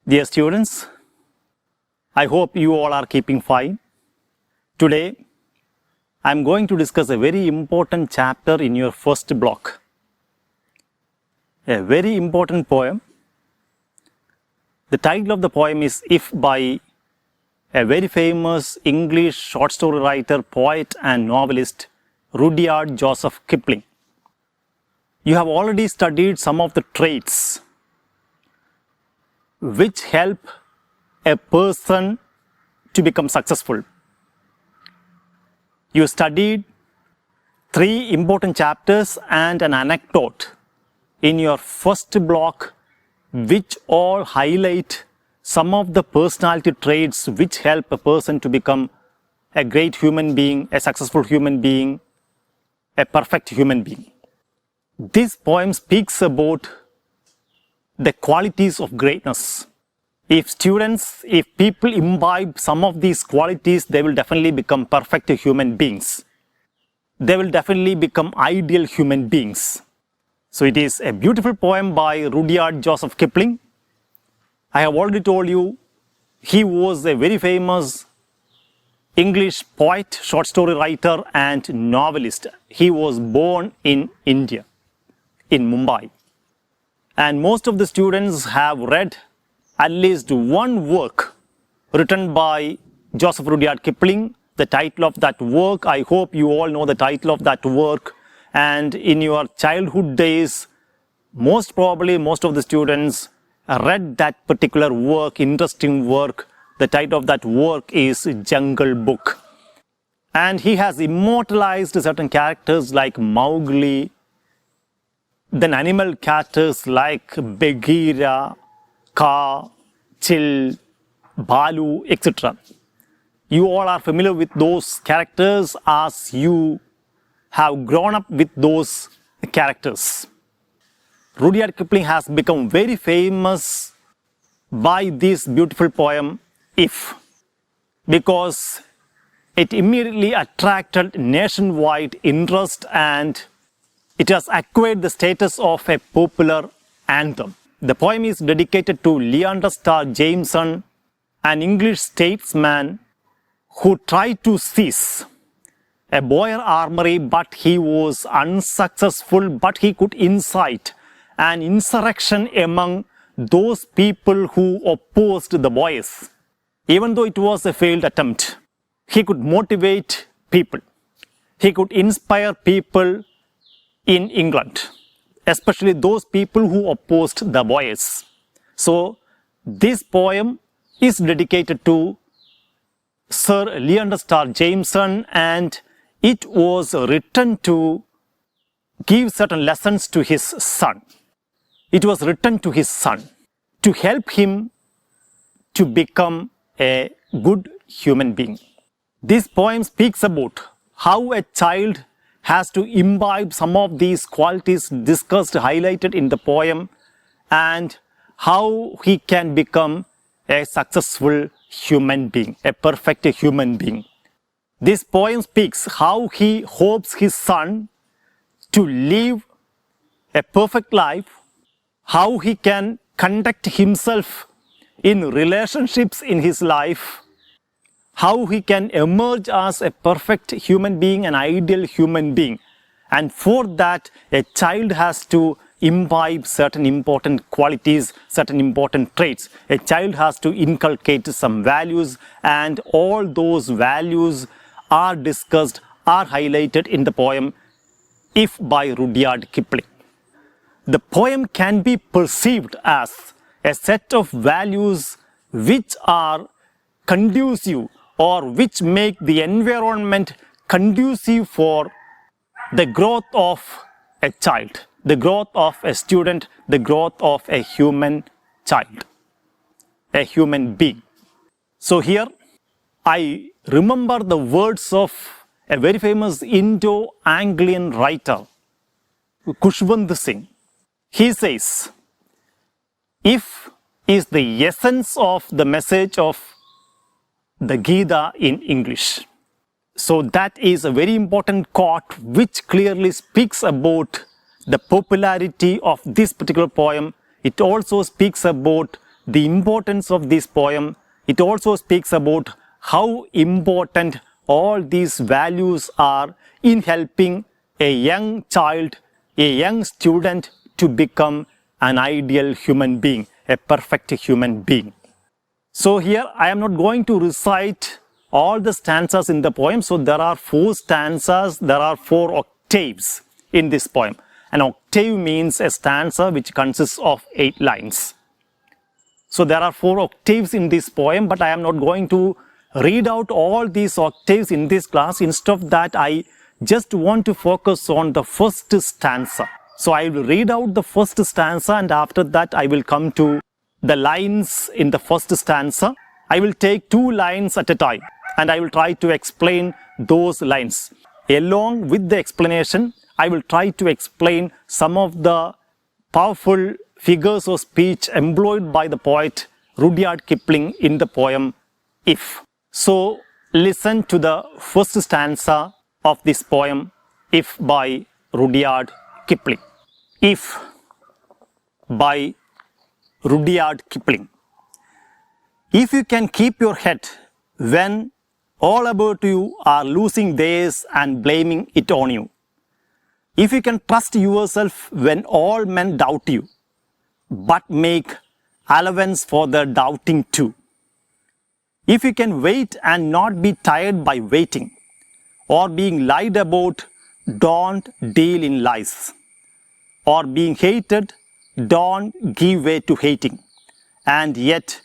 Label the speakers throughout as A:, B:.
A: Dear students, I hope you all are keeping fine. Today, I am going to discuss a very important chapter in your first block. A very important poem. The title of the poem is If, by a very famous English short story writer, poet and novelist Rudyard Joseph Kipling. You have already studied some of the traits which help a person to become successful. You studied 3 important chapters and an anecdote in your first block, which all highlight some of the personality traits which help a person to become a great human being, a successful human being, a perfect human being. This poem speaks about the qualities of greatness. If people imbibe some of these qualities, they will definitely become perfect human beings. They will definitely become ideal human beings. So it is a beautiful poem by Rudyard Joseph Kipling. I have already told you, he was a very famous English poet, short story writer and novelist. He was born in India, in Mumbai. And most of the students have read at least one work written by Joseph Rudyard Kipling. The title of that work, I hope you all know the title of that work. And in your childhood days, most probably most of the students read that particular work, interesting work. The title of that work is Jungle Book. And he has immortalized certain characters like Mowgli, then animal characters like Bagheera, Kaa, Chil, Balu, etc. You all are familiar with those characters as you have grown up with those characters. Rudyard Kipling has become very famous by this beautiful poem, If, because it immediately attracted nationwide interest and it has acquired the status of a popular anthem. The poem is dedicated to Leander Starr Jameson, an English statesman who tried to seize a Boer armory, but he was unsuccessful, but he could incite an insurrection among those people who opposed the Boers. Even though it was a failed attempt, he could motivate people. He could inspire people in England, especially those people who opposed the Boers. So this poem is dedicated to Sir Leander Starr Jameson, and it was written to give certain lessons to his son. It was written to his son to help him to become a good human being. This poem speaks about how a child has to imbibe some of these qualities discussed, highlighted in the poem, and how he can become a successful human being, a perfect human being. This poem speaks how he hopes his son to live a perfect life, how he can conduct himself in relationships in his life, how he can emerge as a perfect human being, an ideal human being. And for that, a child has to imbibe certain important qualities, certain important traits. A child has to inculcate some values, and all those values are discussed, are highlighted in the poem If by Rudyard Kipling. The poem can be perceived as a set of values which are conducive or which make the environment conducive for the growth of a child, the growth of a student, the growth of a human child, a human being. So here I remember the words of a very famous Indo-Anglian writer, Kushwant Singh. He says, if is the essence of the message of the Gita in English. So that is a very important quote which clearly speaks about the popularity of this particular poem. It also speaks about the importance of this poem. It also speaks about how important all these values are in helping a young child, a young student to become an ideal human being, a perfect human being. So here I am not going to recite all the stanzas in the poem. So there are 4 stanzas, there are 4 octaves in this poem. An octave means a stanza which consists of 8 lines. So there are 4 octaves in this poem, but I am not going to read out all these octaves in this class. Instead of that, I just want to focus on the first stanza. So I will read out the first stanza, and after that I will come to the lines in the first stanza. I will take 2 lines at a time, and I will try to explain those lines. Along with the explanation, I will try to explain some of the powerful figures of speech employed by the poet Rudyard Kipling in the poem If. So listen to the first stanza of this poem If by Rudyard Kipling. If by Rudyard Kipling. If you can keep your head when all about you are losing theirs and blaming it on you. If you can trust yourself when all men doubt you, but make allowance for the doubting too. If you can wait and not be tired by waiting, or being lied about, don't deal in lies. Or being hated, don't give way to hating. And yet,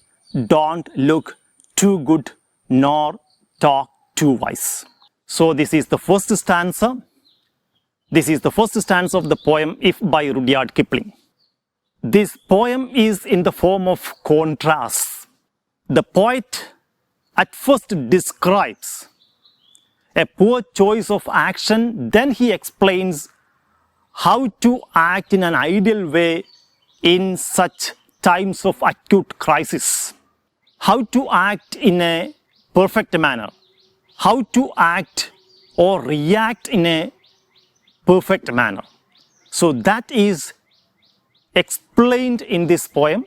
A: don't look too good nor talk too wise. So this is the first stanza. This is the first stanza of the poem If by Rudyard Kipling. This poem is in the form of contrasts. The poet at first describes a poor choice of action, then he explains how to act in an ideal way in such times of acute crisis. How to act in a perfect manner. How to act or react in a perfect manner. So that is explained in this poem,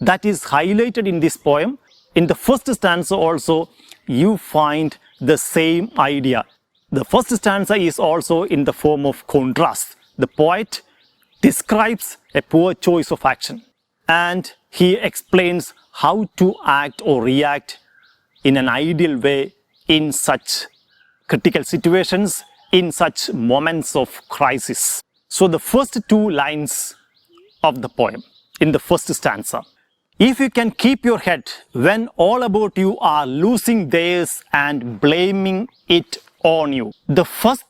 A: that is highlighted in this poem. In the first stanza also you find the same idea. The first stanza is also in the form of contrast. The poet describes a poor choice of action and he explains how to act or react in an ideal way in such critical situations, in such moments of crisis. So the first 2 lines of the poem in the first stanza. If you can keep your head when all about you are losing theirs and blaming it on you. The first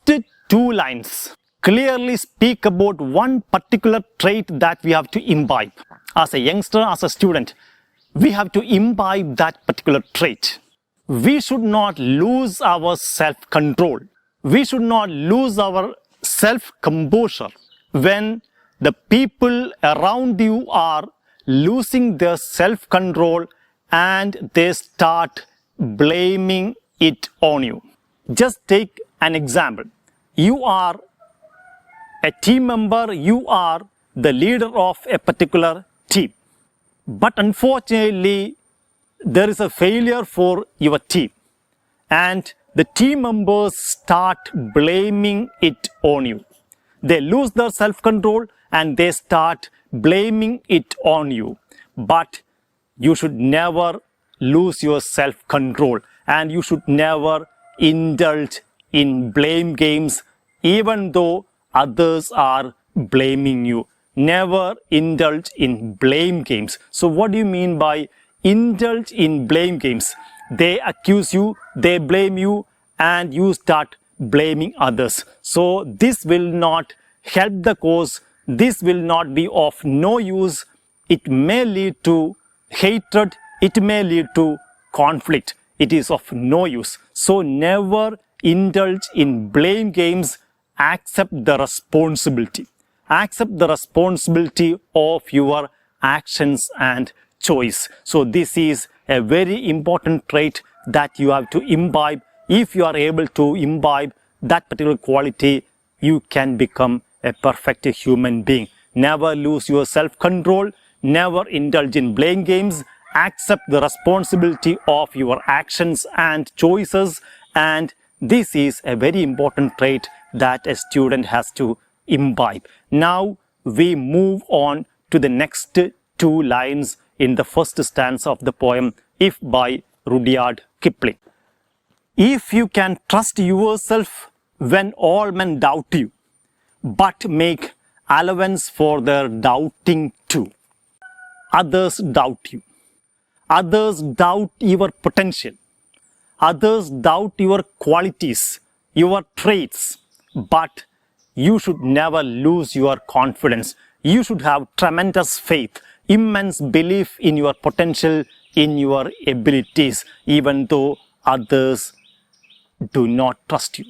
A: 2 lines clearly speak about one particular trait that we have to imbibe. As a youngster, as a student, we have to imbibe that particular trait. We should not lose our self-control. We should not lose our self-composure when the people around you are losing their self-control and they start blaming it on you. Just take an example. You are a team member, you are the leader of a particular team. But unfortunately, there is a failure for your team and the team members start blaming it on you. They lose their self-control and they start blaming it on you. But you should never lose your self-control and you should never indulge in blame games even though others are blaming you. Never indulge in blame games. So what do you mean by indulge in blame games? They accuse you, they blame you, and you start blaming others. So this will not help the cause. This will not be of no use. It may lead to hatred. It may lead to conflict. It is of no use. So never indulge in blame games. Accept the responsibility. Accept the responsibility of your actions and choice. So this is a very important trait that you have to imbibe if you are able to imbibe that particular quality, you can become a perfect human being. Never lose your self-control, never indulge in blame games, accept the responsibility of your actions and choices, and this is a very important trait that a student has to imbibe. Now we move on to the next two lines in the first stanza of the poem, If by Rudyard Kipling. If you can trust yourself when all men doubt you, but make allowance for their doubting too. Others doubt you. Others doubt your potential. Others doubt your qualities, your traits, but you should never lose your confidence. You should have tremendous faith, immense belief in your potential, in your abilities, even though others do not trust you,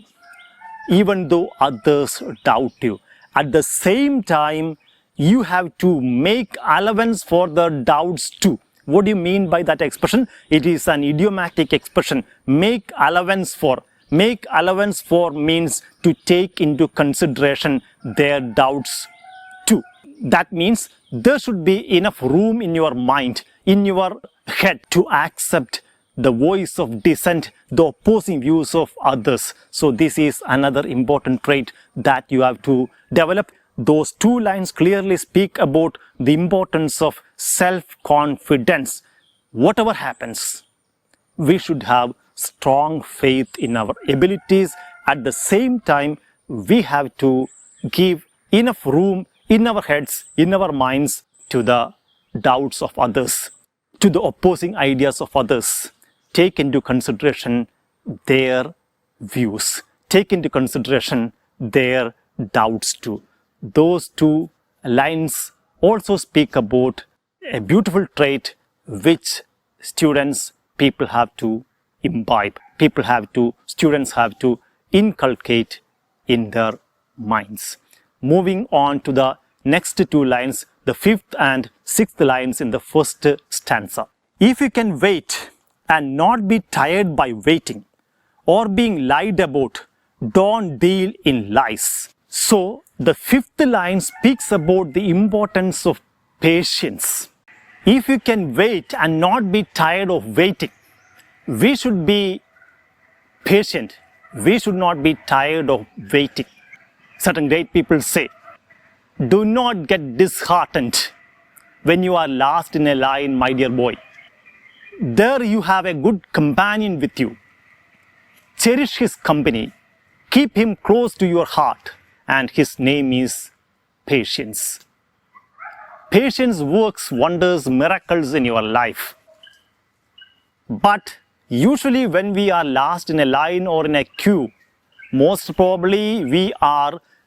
A: even though others doubt you. At the same time, you have to make allowance for the doubts too. What do you mean by that expression? It is an idiomatic expression. Make allowance for. Make allowance for means to take into consideration their doubts too. That means there should be enough room in your mind, in your head, to accept the voice of dissent, the opposing views of others. So this is another important trait that you have to develop. Those two lines clearly speak about the importance of self-confidence. Whatever happens, we should have strong faith in our abilities. At the same time, we have to give enough room in our heads, in our minds, to the doubts of others, to the opposing ideas of others. Take into consideration their views. Take into consideration their doubts too. Those two lines also speak about a beautiful trait which people have to imbibe. Students have to inculcate in their minds. Moving on to the next two lines, the fifth and sixth lines in the first stanza. If you can wait and not be tired by waiting or being lied about, don't deal in lies. So the fifth line speaks about the importance of patience. If you can wait and not be tired of waiting, we should be patient. We should not be tired of waiting. Certain great people say, do not get disheartened when you are last in a line, my dear boy. There you have a good companion with you. Cherish his company. Keep him close to your heart. And his name is patience. Patience works wonders, miracles in your life. But usually when we are last in a line or in a queue, most probably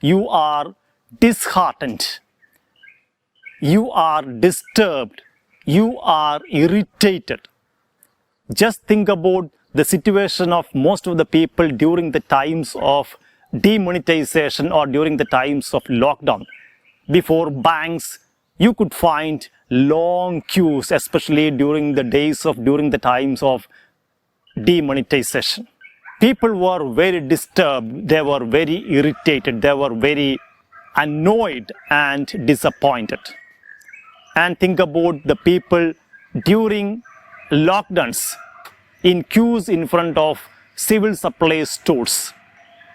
A: you are disheartened. You are disturbed. You are irritated. Just think about the situation of most of the people during the times of demonetization or during the times of lockdown. Before banks, you could find long queues, especially during the times of demonetization. People were very disturbed, they were very irritated, they were very annoyed and disappointed. And think about the people during lockdowns in queues in front of civil supply stores.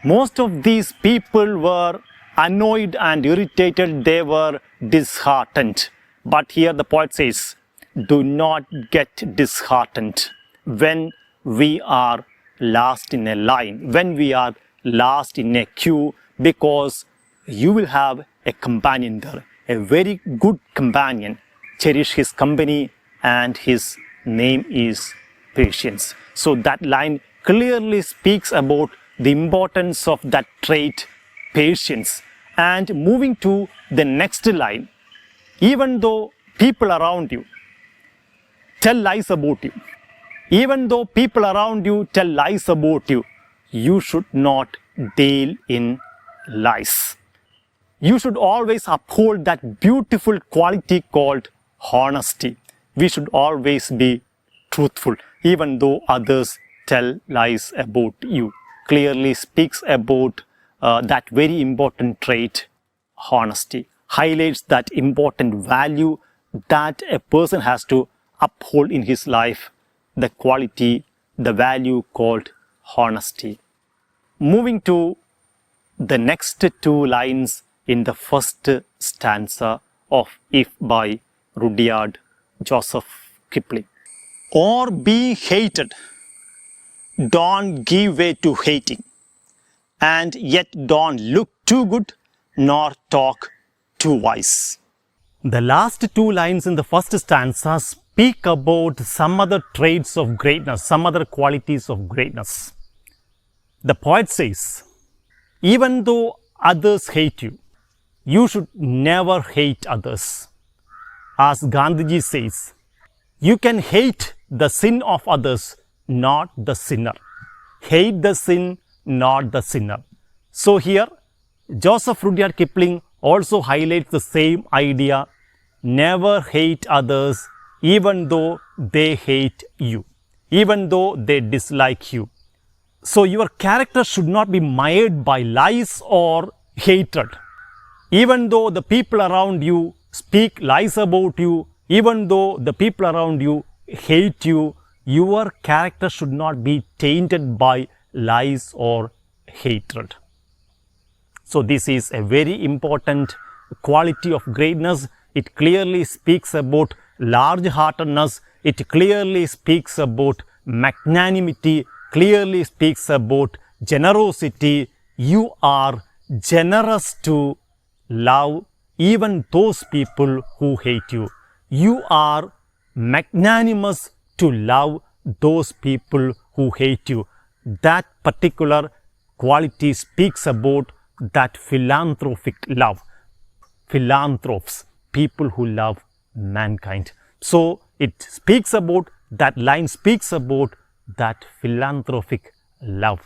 A: Most of these people were annoyed and irritated, they were disheartened. But here the poet says, do not get disheartened when we are last in a line, when we are last in a queue, because you will have a companion there, a very good companion. Cherish his company and his name is patience. So that line clearly speaks about the importance of that trait, patience. And moving to the next line, even though people around you tell lies about you, even though people around you tell lies about you, you should not deal in lies. You should always uphold that beautiful quality called honesty. We should always be truthful, even though others tell lies about you. Clearly speaks about that very important trait, honesty. Highlights that important value that a person has to uphold in his life, the quality, the value called honesty. Moving to the next two lines in the first stanza of If by Rudyard Joseph Kipling. Or be hated, don't give way to hating, and yet don't look too good nor talk too wise. The last two lines in the first stanza speak about some other traits of greatness, some other qualities of greatness. The poet says, even though others hate you, you should never hate others. As Gandhiji says, you can hate the sin of others, not the sinner. Hate the sin, not the sinner. So here, Joseph Rudyard Kipling also highlights the same idea. Never hate others, even though they hate you, even though they dislike you. So your character should not be mired by lies or hatred. Even though the people around you speak lies about you, even though the people around you hate you, your character should not be tainted by lies or hatred. So this is a very important quality of greatness. It clearly speaks about large-heartedness. It clearly speaks about magnanimity, clearly speaks about generosity. You are generous to love even those people who hate you. You are magnanimous to love those people who hate you. That particular quality speaks about that philanthropic love. Philanthropes, people who love mankind. So it speaks about, that line speaks about that philanthropic love.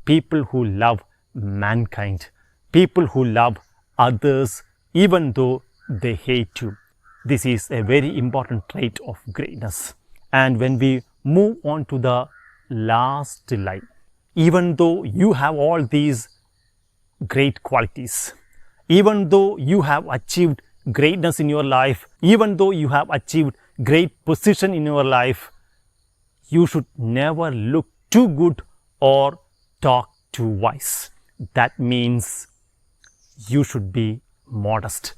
A: People who love mankind. People who love others even though they hate you. This is a very important trait of greatness. And when we move on to the last line, even though you have all these great qualities, even though you have achieved greatness in your life, even though you have achieved great position in your life, you should never look too good or talk too wise. That means you should be modest.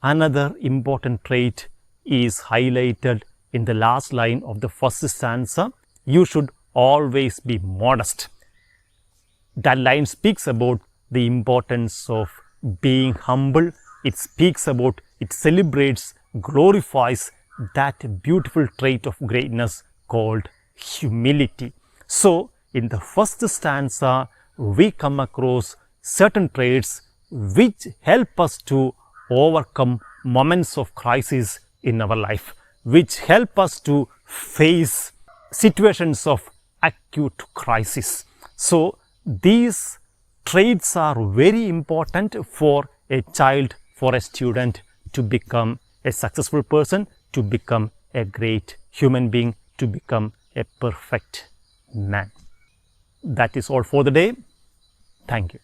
A: Another important trait is highlighted in the last line of the first stanza. You should always be modest. That line speaks about the importance of being humble. It speaks about, it celebrates, glorifies that beautiful trait of greatness called humility. So in the first stanza, we come across certain traits which help us to overcome moments of crisis in our life, which help us to face situations of acute crisis. So these traits are very important for a child, for a student to become a successful person, to become a great human being, to become a perfect man. That is all for the day. Thank you.